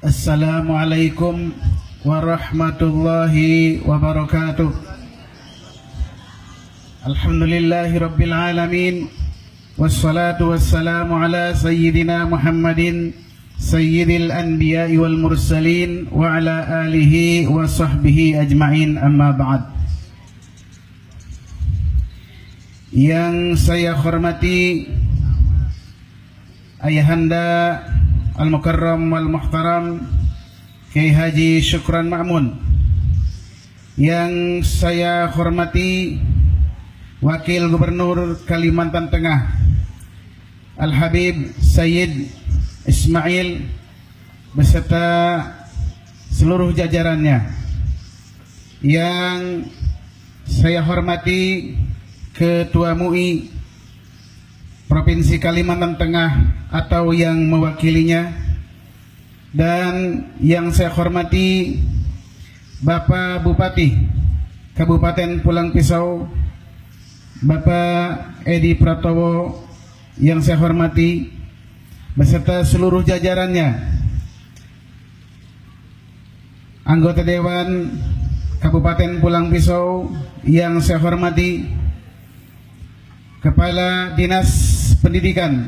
Assalamualaikum warahmatullahi wabarakatuh. Alhamdulillahi rabbil alamin. Wassalatu wassalamu ala sayyidina Muhammadin sayyidil anbiya'i wal mursalin wa ala alihi wa sahbihi ajma'in, amma ba'd. Yang saya hormati Ayahanda Al-Mukarram wal-Muhtaram Kiai Haji Syukran Ma'mun. Yang saya hormati Wakil Gubernur Kalimantan Tengah Al-Habib Sayyid Ismail beserta seluruh jajarannya. Yang saya hormati Ketua MUI Provinsi Kalimantan Tengah atau yang mewakilinya, dan yang saya hormati Bapak Bupati Kabupaten Pulang Pisau Bapak Edi Pratowo, yang saya hormati beserta seluruh jajarannya, anggota Dewan Kabupaten Pulang Pisau yang saya hormati, Kepala Dinas Pendidikan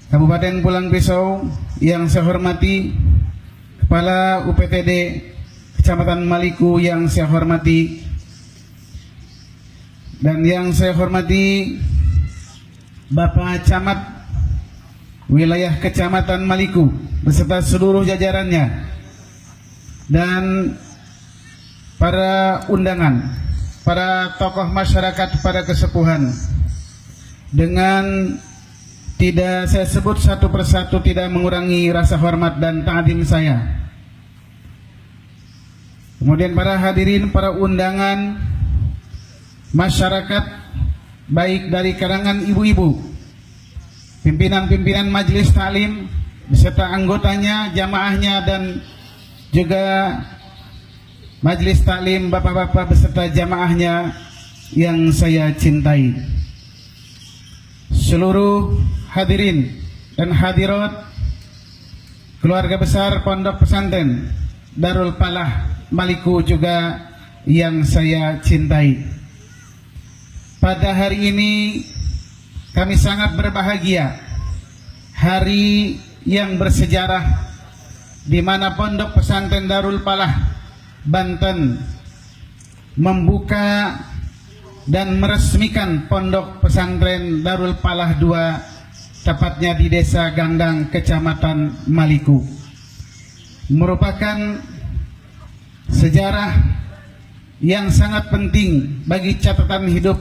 Kabupaten Pulang Pisau yang saya hormati, Kepala UPTD Kecamatan Maliku yang saya hormati, dan yang saya hormati Bapak Camat Wilayah Kecamatan Maliku beserta seluruh jajarannya, dan para undangan, para tokoh masyarakat, para kesepuhan. Dengan tidak saya sebut satu persatu, tidak mengurangi rasa hormat dan ta'zim saya. Kemudian para hadirin, para undangan, masyarakat, baik dari kalangan ibu-ibu, pimpinan-pimpinan majelis taklim beserta anggotanya, jamaahnya, dan juga majelis taklim, bapak-bapak beserta jamaahnya yang saya cintai. Seluruh hadirin dan hadirat keluarga besar Pondok Pesantren Darul Falah Maliku juga yang saya cintai. Pada hari ini kami sangat berbahagia, hari yang bersejarah di mana Pondok Pesantren Darul Falah Banten membuka dan meresmikan Pondok Pesantren Darul Falah 2, tepatnya di Desa Gandang, Kecamatan Maliku. Merupakan sejarah yang sangat penting bagi catatan hidup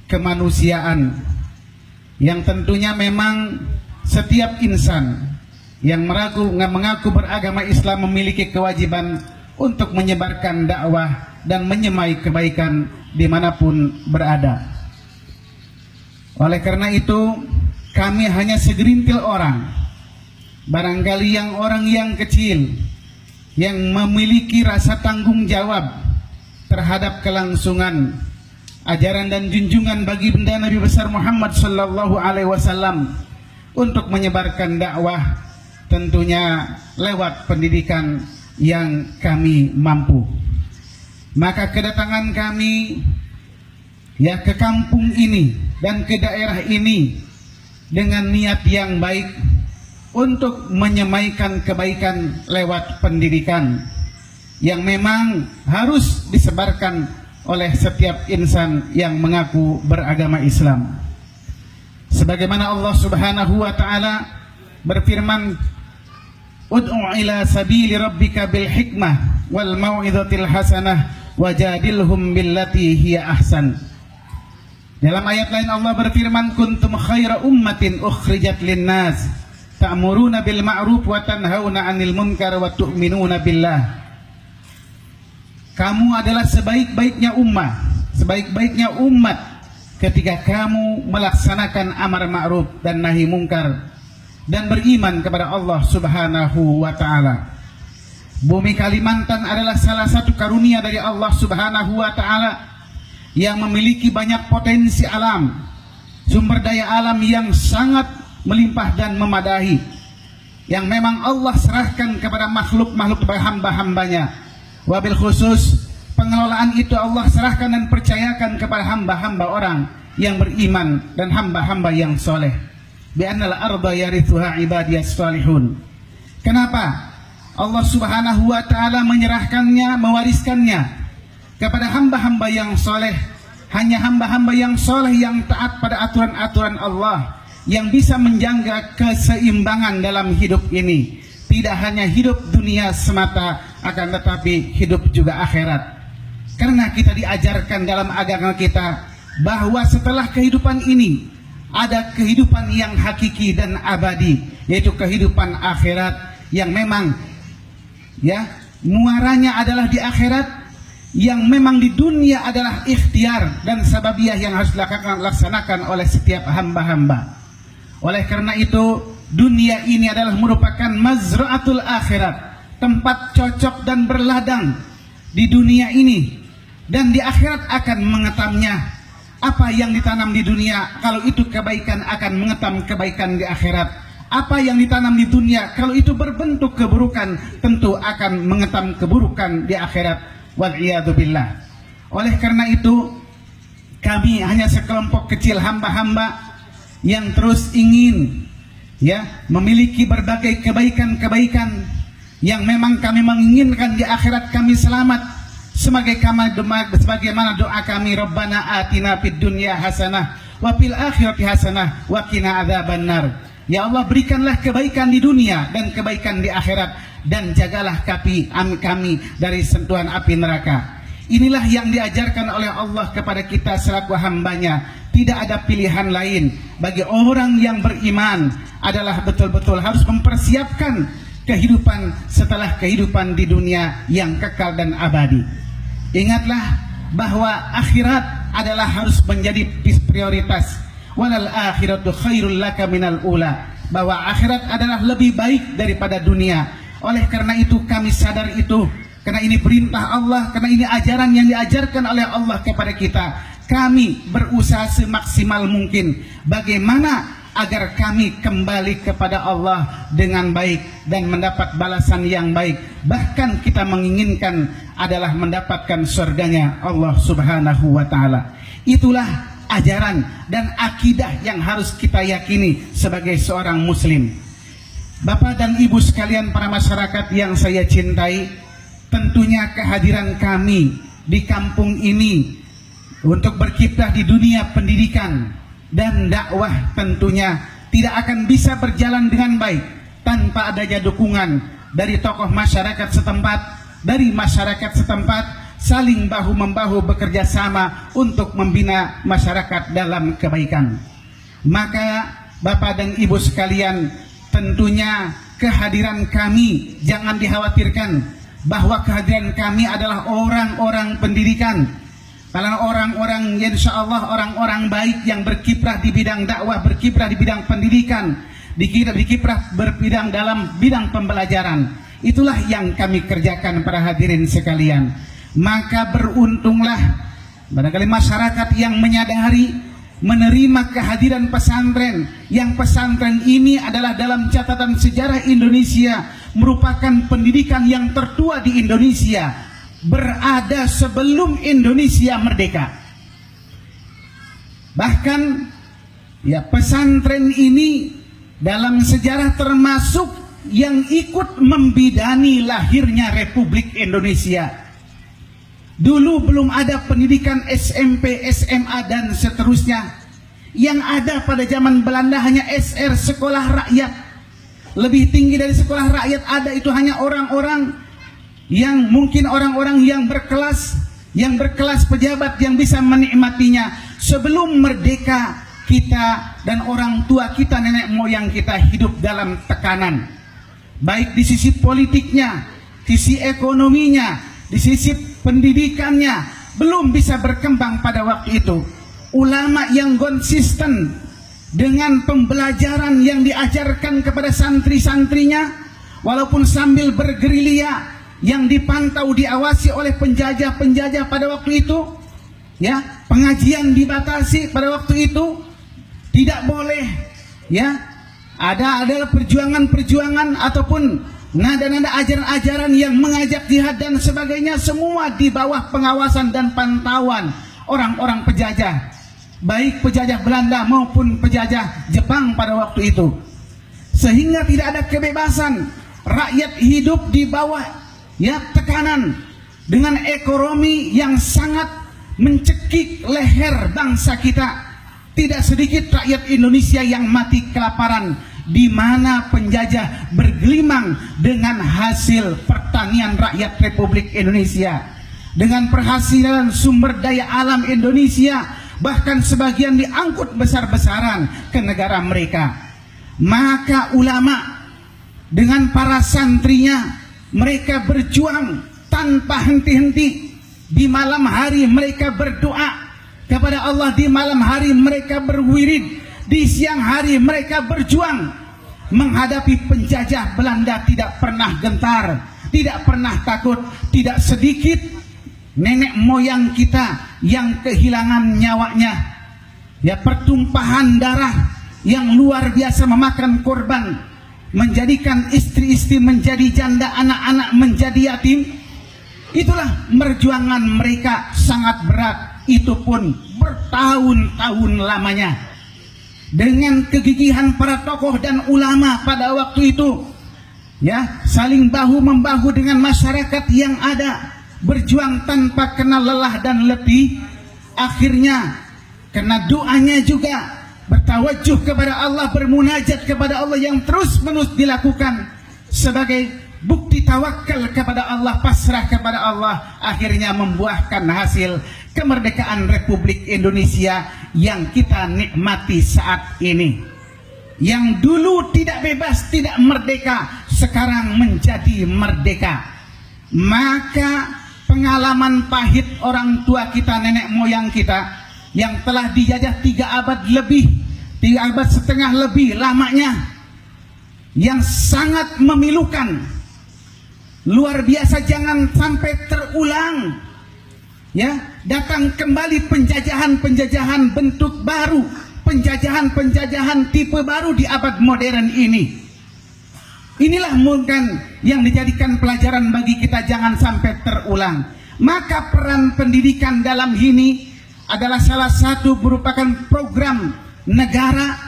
kemanusiaan, yang tentunya memang setiap insan yang mengaku beragama Islam memiliki kewajiban untuk menyebarkan dakwah dan menyemai kebaikan dimanapun berada. Oleh karena itu, kami hanya segerintil orang, barangkali orang yang kecil, yang memiliki rasa tanggung jawab terhadap kelangsungan ajaran dan junjungan baginda Nabi besar Muhammad sallallahu alaihi wasallam untuk menyebarkan dakwah, tentunya lewat pendidikan yang kami mampu. Maka kedatangan kami ke kampung ini dan ke daerah ini dengan niat yang baik untuk menyemaikan kebaikan lewat pendidikan yang memang harus disebarkan oleh setiap insan yang mengaku beragama Islam. Sebagaimana Allah Subhanahu wa taala berfirman, "Ud'u ila sabili rabbika bil hikmah wal mau'izatil hasanah wajadilhum billati hiya ahsan." Dalam ayat lain Allah berfirman, "Kuntum khaira ummatin ukhrijat linnas ta'muruna bil ma'ruf wa tanhauna 'anil munkar wa tu'minuna billah." Kamu adalah sebaik-baiknya umat ketika kamu melaksanakan amar ma'ruf dan nahi munkar dan beriman kepada Allah Subhanahu wa taala. Bumi Kalimantan adalah salah satu karunia dari Allah Subhanahu wa taala yang memiliki banyak potensi alam, sumber daya alam yang sangat melimpah dan memadahi. yang memang Allah serahkan kepada makhluk-makhluk hamba-hambanya. Wabil khusus pengelolaan itu Allah serahkan dan percayakan kepada hamba-hamba orang yang beriman dan hamba-hamba yang soleh. Bi'annal arda yarithuha ibadiyas salihun. Kenapa Allah Subhanahu wa ta'ala menyerahkannya, mewariskannya kepada hamba-hamba yang soleh? Hanya hamba-hamba yang soleh yang taat pada aturan-aturan Allah yang bisa menjaga keseimbangan dalam hidup ini. Tidak hanya hidup dunia semata, akan tetapi hidup juga akhirat. Karena kita diajarkan dalam agama kita bahwa setelah kehidupan ini ada kehidupan yang hakiki dan abadi, yaitu kehidupan akhirat yang memang muaranya adalah di akhirat, yang memang di dunia adalah ikhtiar dan sababiyah yang harus dilaksanakan oleh setiap hamba-hamba. Oleh karena itu, dunia ini adalah merupakan mazra'atul akhirat, tempat cocok dan berladang di dunia ini, dan di akhirat akan mengetamnya. Apa yang ditanam di dunia, kalau itu kebaikan, akan mengetam kebaikan di akhirat. Apa yang ditanam di dunia, kalau itu berbentuk keburukan, tentu akan mengetam keburukan di akhirat. Wal'iyadzubillah. Oleh karena itu, kami hanya sekelompok kecil hamba-hamba yang terus ingin memiliki berbagai kebaikan-kebaikan yang memang kami menginginkan di akhirat kami selamat, sebagaimana doa kami, Rabbana atina fid dunya hasanah wa fil akhirati hasanah wa qina adzabannar. Ya Allah, berikanlah kebaikan di dunia dan kebaikan di akhirat, dan jagalah kami dari sentuhan api neraka. Inilah yang diajarkan oleh Allah kepada kita selaku hambanya. Tidak ada pilihan lain bagi orang yang beriman, adalah betul-betul harus mempersiapkan kehidupan setelah kehidupan di dunia yang kekal dan abadi. Ingatlah bahwa akhirat adalah harus menjadi prioritas. Walal akhiratu khairul laka minal ula. Bahwa akhirat adalah lebih baik daripada dunia. Oleh karena itu kami sadar itu, karena ini perintah Allah, karena ini ajaran yang diajarkan oleh Allah kepada kita. Kami berusaha semaksimal mungkin bagaimana agar kami kembali kepada Allah dengan baik dan mendapat balasan yang baik. Bahkan kita menginginkan adalah mendapatkan surganya Allah Subhanahu wa ta'ala. Itulah ajaran dan akidah yang harus kita yakini sebagai seorang muslim. Bapak dan ibu sekalian, para masyarakat yang saya cintai, tentunya kehadiran kami di kampung ini untuk berkiprah di dunia pendidikan dan dakwah tentunya tidak akan bisa berjalan dengan baik tanpa adanya dukungan dari tokoh masyarakat setempat, dari masyarakat setempat saling bahu-membahu bekerja sama untuk membina masyarakat dalam kebaikan. Maka Bapak dan Ibu sekalian, tentunya kehadiran kami jangan dikhawatirkan, bahwa kehadiran kami adalah orang-orang pendidikan, karena orang-orang insya Allah orang-orang baik yang berkiprah di bidang dakwah, berkiprah di bidang pendidikan, berkiprah berbidang dalam bidang pembelajaran. Itulah yang kami kerjakan para hadirin sekalian. Maka beruntunglah barangkali masyarakat yang menyadari, menerima kehadiran pesantren, yang pesantren ini adalah dalam catatan sejarah Indonesia merupakan pendidikan yang tertua di Indonesia, berada sebelum Indonesia merdeka. Bahkan pesantren ini dalam sejarah termasuk yang ikut membidani lahirnya Republik Indonesia. Dulu belum ada pendidikan SMP, SMA dan seterusnya. Yang ada pada zaman Belanda hanya SR, sekolah rakyat. Lebih tinggi dari sekolah rakyat ada itu hanya orang-orang yang mungkin orang-orang yang berkelas pejabat yang bisa menikmatinya. Sebelum merdeka, kita dan orang tua kita, nenek moyang kita hidup dalam tekanan, baik di sisi politiknya, sisi ekonominya, di sisi pendidikannya belum bisa berkembang pada waktu itu. Ulama yang konsisten dengan pembelajaran yang diajarkan kepada santri-santrinya, walaupun sambil bergerilya, yang dipantau diawasi oleh penjajah-penjajah pada waktu itu, pengajian dibatasi pada waktu itu, tidak boleh adalah perjuangan-perjuangan ataupun nada-nada ajaran-ajaran yang mengajak jihad dan sebagainya, semua di bawah pengawasan dan pantauan orang-orang penjajah, baik penjajah Belanda maupun penjajah Jepang pada waktu itu. Sehingga tidak ada kebebasan, rakyat hidup di bawah tekanan dengan ekonomi yang sangat mencekik leher bangsa kita. Tidak sedikit rakyat Indonesia yang mati kelaparan, di mana penjajah bergelimang dengan hasil pertanian rakyat Republik Indonesia, dengan penghasilan sumber daya alam Indonesia, bahkan sebagian diangkut besar-besaran ke negara mereka. Maka ulama dengan para santrinya, mereka berjuang tanpa henti-henti. Di malam hari mereka berdoa kepada Allah, di malam hari mereka berwirid, di siang hari mereka berjuang menghadapi penjajah Belanda. Tidak pernah gentar, tidak pernah takut. Tidak sedikit nenek moyang kita yang kehilangan nyawanya, pertumpahan darah yang luar biasa, memakan korban, menjadikan istri-istri menjadi janda, anak-anak menjadi yatim. Itulah perjuangan mereka sangat berat, itu pun bertahun-tahun lamanya. Dengan kegigihan para tokoh dan ulama pada waktu itu, saling bahu-membahu dengan masyarakat yang ada, berjuang tanpa kenal lelah dan letih. Akhirnya karena doanya juga, bertawajuh kepada Allah, bermunajat kepada Allah yang terus-menerus dilakukan sebagai bukti tawakal kepada Allah, pasrah kepada Allah, akhirnya membuahkan hasil kemerdekaan Republik Indonesia yang kita nikmati saat ini. Yang dulu tidak bebas, tidak merdeka, sekarang menjadi merdeka. Maka pengalaman pahit orang tua kita, nenek moyang kita yang telah dijajah 3 abad lebih, 3 abad setengah lebih lamanya, yang sangat memilukan, luar biasa, jangan sampai terulang. Datang kembali penjajahan-penjajahan bentuk baru, penjajahan-penjajahan tipe baru di abad modern ini. Inilah mungkin yang dijadikan pelajaran bagi kita, jangan sampai terulang. Maka peran pendidikan dalam ini adalah salah satu merupakan program negara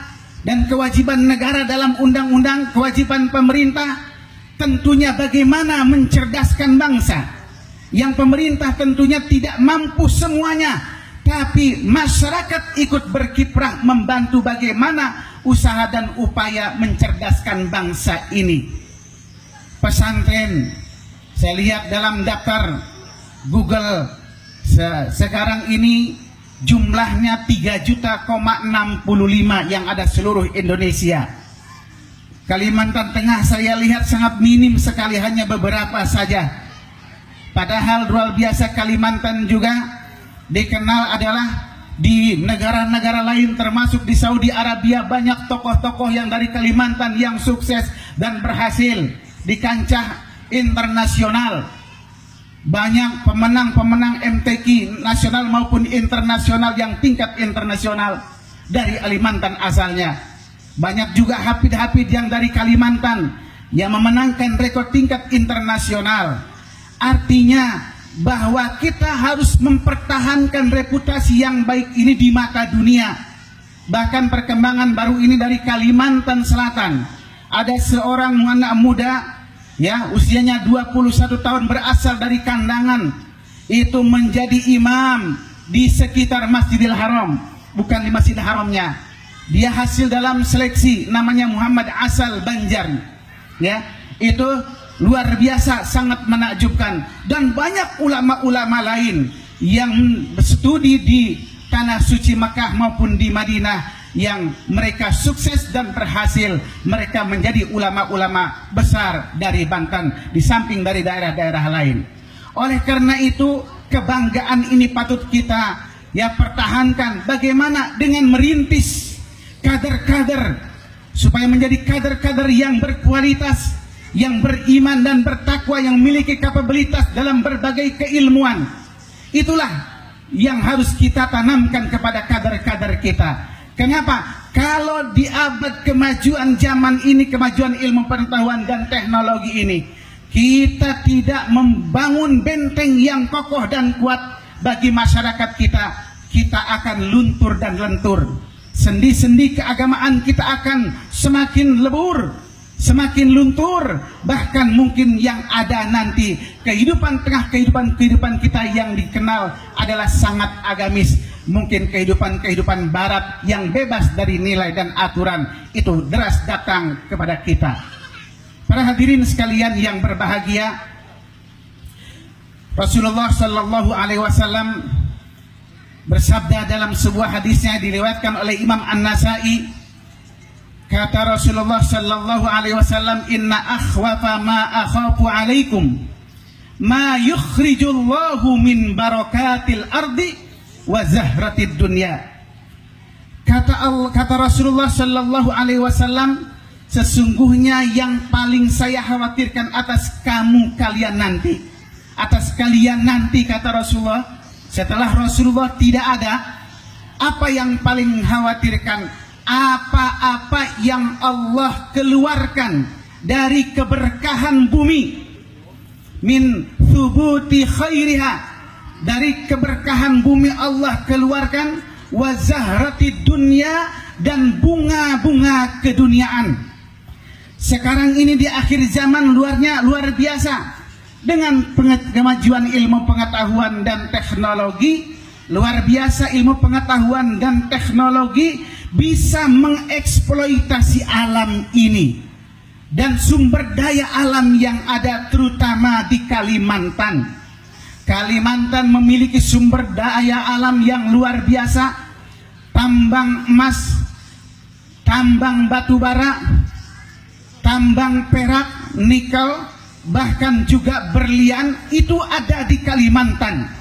dan kewajiban negara dalam undang-undang, kewajiban pemerintah tentunya bagaimana mencerdaskan bangsa. Yang pemerintah tentunya tidak mampu semuanya, tapi masyarakat ikut berkiprah membantu bagaimana usaha dan upaya mencerdaskan bangsa ini. Pesantren, saya lihat dalam daftar Google sekarang ini jumlahnya 3,65 yang ada seluruh Indonesia. Kalimantan Tengah saya lihat sangat minim sekali, hanya beberapa saja. Padahal luar biasa Kalimantan juga dikenal adalah di negara-negara lain, termasuk di Saudi Arabia, banyak tokoh-tokoh yang dari Kalimantan yang sukses dan berhasil di kancah internasional. Banyak pemenang-pemenang MTQ nasional maupun internasional yang tingkat internasional dari Kalimantan asalnya. Banyak juga hafid-hafid yang dari Kalimantan yang memenangkan rekor tingkat internasional. Artinya bahwa kita harus mempertahankan reputasi yang baik ini di mata dunia. Bahkan perkembangan baru ini dari Kalimantan Selatan, ada seorang anak muda usianya 21 tahun, berasal dari Kandangan, itu menjadi imam di sekitar Masjidil Haram, bukan di Masjidil Haramnya. Dia hasil dalam seleksi, namanya Muhammad Asal Banjar. Itu luar biasa, sangat menakjubkan. Dan banyak ulama-ulama lain yang studi di tanah suci Makkah maupun di Madinah yang mereka sukses dan berhasil. Mereka menjadi ulama-ulama besar dari Banten, di samping dari daerah-daerah lain. Oleh karena itu, kebanggaan ini patut kita pertahankan. Bagaimana dengan merintis kader-kader supaya menjadi kader-kader yang berkualitas, yang beriman dan bertakwa, yang memiliki kapabilitas dalam berbagai keilmuan. Itulah yang harus kita tanamkan kepada kader-kader kita. Kenapa? Kalau di abad kemajuan zaman ini, kemajuan ilmu pengetahuan dan teknologi ini, kita tidak membangun benteng yang kokoh dan kuat bagi masyarakat kita, kita akan luntur dan lentur. Sendi-sendi keagamaan kita akan semakin lebur, semakin luntur. Bahkan mungkin yang ada nanti kehidupan tengah kehidupan kita yang dikenal adalah sangat agamis. Mungkin kehidupan barat yang bebas dari nilai dan aturan itu deras datang kepada kita. Para hadirin sekalian yang berbahagia, Rasulullah Sallallahu Alaihi Wasallam bersabda dalam sebuah hadisnya diriwayatkan oleh Imam An-Nasai. Kata Rasulullah Sallallahu Alaihi Wasallam, Inna akhwafa ma akhafu alaikum ma yukhrijullahu min barakatil ardi wa zahratid dunya. Kata Rasulullah Sallallahu Alaihi Wasallam, sesungguhnya yang paling saya khawatirkan atas kalian nanti, kata Rasulullah. Setelah Rasulullah tidak ada, apa yang paling khawatirkan? Apa-apa yang Allah keluarkan dari keberkahan bumi, min thubuti khairiha, dari keberkahan bumi Allah keluarkan, wa zahratid dunya, dan bunga-bunga keduniaan. Sekarang ini di akhir zaman luar biasa. Dengan kemajuan ilmu pengetahuan dan teknologi, luar biasa ilmu pengetahuan dan teknologi bisa mengeksploitasi alam ini dan sumber daya alam yang ada terutama di Kalimantan. Kalimantan memiliki sumber daya alam yang luar biasa. Tambang emas, tambang batu bara, tambang perak, nikel, bahkan juga berlian itu ada di Kalimantan.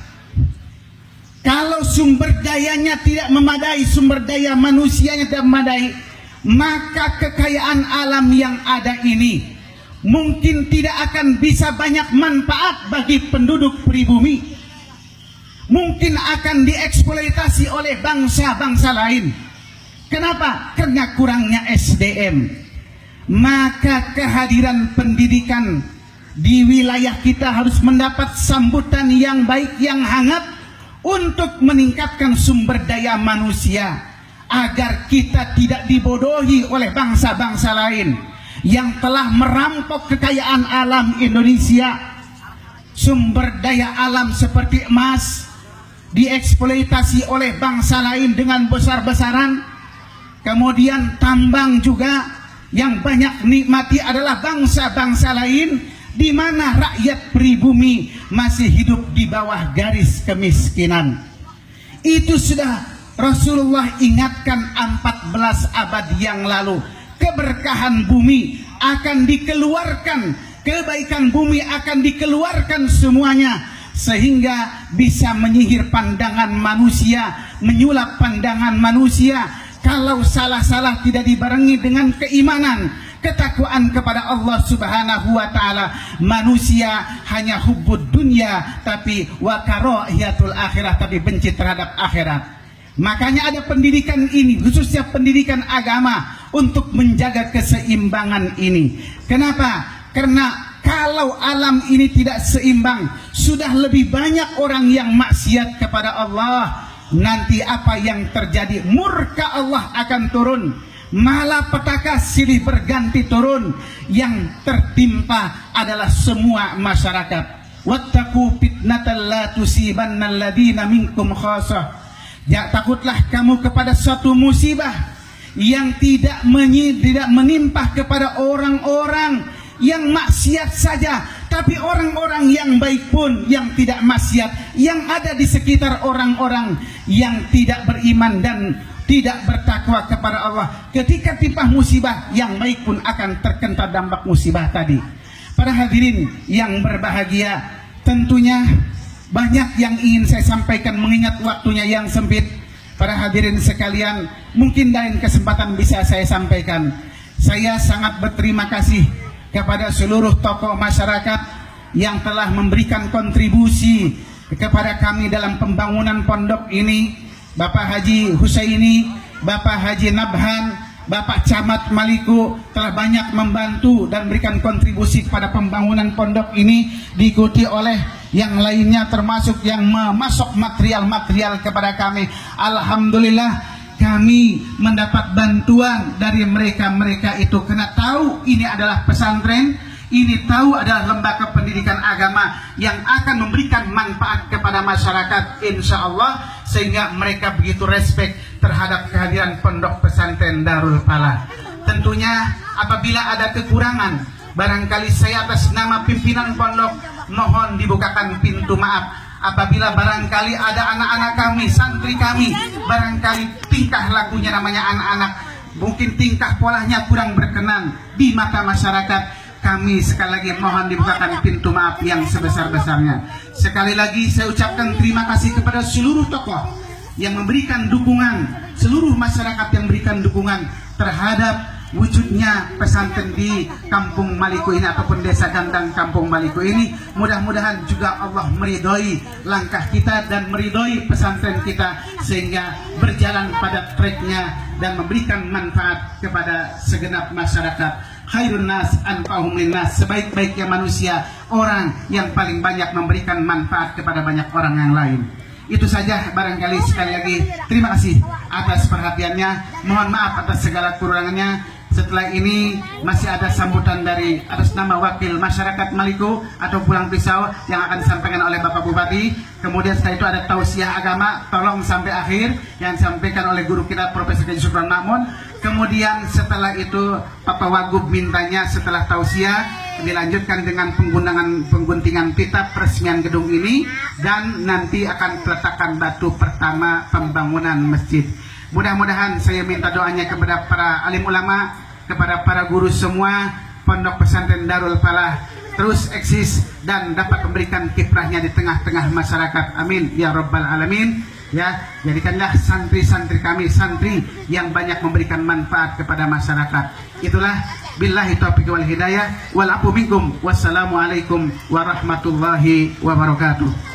Kalau sumber dayanya tidak memadai, sumber daya manusianya tidak memadai, maka kekayaan alam yang ada ini mungkin tidak akan bisa banyak manfaat bagi penduduk pribumi. Mungkin akan dieksploitasi oleh bangsa-bangsa lain. Kenapa? Karena kurangnya SDM. Maka kehadiran pendidikan di wilayah kita harus mendapat sambutan yang baik, yang hangat untuk meningkatkan sumber daya manusia agar kita tidak dibodohi oleh bangsa-bangsa lain yang telah merampok kekayaan alam Indonesia. Sumber daya alam seperti emas dieksploitasi oleh bangsa lain dengan besar-besaran. Kemudian tambang juga yang banyak nikmati adalah bangsa-bangsa lain, di mana rakyat pribumi masih hidup di bawah garis kemiskinan. Itu sudah Rasulullah ingatkan 14 abad yang lalu. Keberkahan bumi akan dikeluarkan, kebaikan bumi akan dikeluarkan semuanya, sehingga bisa menyihir pandangan manusia, menyulap pandangan manusia. Kalau salah-salah tidak dibarengi dengan keimanan, ketakwaan kepada Allah Subhanahu wa taala, manusia hanya hubbud dunya tapi wa karahiyatul akhirah, tapi benci terhadap akhirat. Makanya ada pendidikan ini, khususnya pendidikan agama, untuk menjaga keseimbangan ini. Kenapa? Karena kalau alam ini tidak seimbang, sudah lebih banyak orang yang maksiat kepada Allah. Nanti apa yang terjadi? Murka Allah akan turun. Malapetaka silih berganti turun. Yang tertimpa adalah semua masyarakat. Wattaqu fitnatan la tusibanna alladziina minkum khassah. Ya, takutlah kamu kepada suatu musibah yang tidak menimpa kepada orang-orang yang maksiat saja, tapi orang-orang yang baik pun yang tidak maksiat, yang ada di sekitar orang-orang yang tidak beriman dan tidak bertakwa kepada Allah. Ketika timpa musibah, yang baik pun akan terkena dampak musibah tadi. Para hadirin yang berbahagia, tentunya banyak yang ingin saya sampaikan mengingat waktunya yang sempit. Para hadirin sekalian, mungkin lain kesempatan bisa saya sampaikan. Saya sangat berterima kasih kepada seluruh tokoh masyarakat yang telah memberikan kontribusi kepada kami dalam pembangunan pondok ini. Bapak Haji Husaini Bapak Haji Nabhan, Bapak Camat Maliko telah banyak membantu dan berikan kontribusi kepada pembangunan pondok ini, diikuti oleh yang lainnya termasuk yang memasok material-material kepada kami. Alhamdulillah kami mendapat bantuan dari mereka itu karena tahu ini adalah pesantren, ini tahu adalah lembaga pendidikan agama yang akan memberikan manfaat kepada masyarakat insya Allah, sehingga mereka begitu respect terhadap kehadiran pondok pesantren Darul Falah. Tentunya apabila ada kekurangan, barangkali saya atas nama pimpinan pondok mohon dibukakan pintu maaf. Apabila barangkali ada anak-anak kami, santri kami, barangkali tingkah lakunya namanya anak-anak, mungkin tingkah polanya kurang berkenan di mata masyarakat, kami sekali lagi mohon dibukakan pintu maaf yang sebesar-besarnya. Sekali lagi saya ucapkan terima kasih kepada seluruh tokoh yang memberikan dukungan, seluruh masyarakat yang memberikan dukungan terhadap wujudnya pesantren di Kampung Maliko ini ataupun Desa Gandang Kampung Maliko ini. Mudah-mudahan juga Allah meridhoi langkah kita dan meridhoi pesantren kita sehingga berjalan pada tracknya dan memberikan manfaat kepada segenap masyarakat. Khairun nas anfa'uhum linnas, sebaik-baiknya manusia orang yang paling banyak memberikan manfaat kepada banyak orang yang lain. Itu saja barangkali. Sekali lagi terima kasih atas perhatiannya, mohon maaf atas segala kekurangannya. Setelah ini masih ada sambutan dari atas nama wakil masyarakat Maliko atau Pulang Pisau yang akan disampaikan oleh Bapak Bupati. Kemudian setelah itu ada tausiah agama, tolong sampai akhir, yang disampaikan oleh guru kita Profesor Haji Syukron Makmun. Kemudian setelah itu Bapak Wagub mintanya setelah tausiah dilanjutkan dengan pengguntingan pita peresmian gedung ini, dan nanti akan peletakan batu pertama pembangunan masjid. Mudah-mudahan saya minta doanya kepada para alim ulama, kepada para guru semua, Pondok Pesantren Darul Falah terus eksis dan dapat memberikan kiprahnya di tengah-tengah masyarakat. Amin ya rabbal alamin. Ya, jadikanlah santri-santri kami santri yang banyak memberikan manfaat kepada masyarakat. Itulah billahi taufiq wal hidayah wal afu minkum. Wassalamualaikum warahmatullahi wabarakatuh.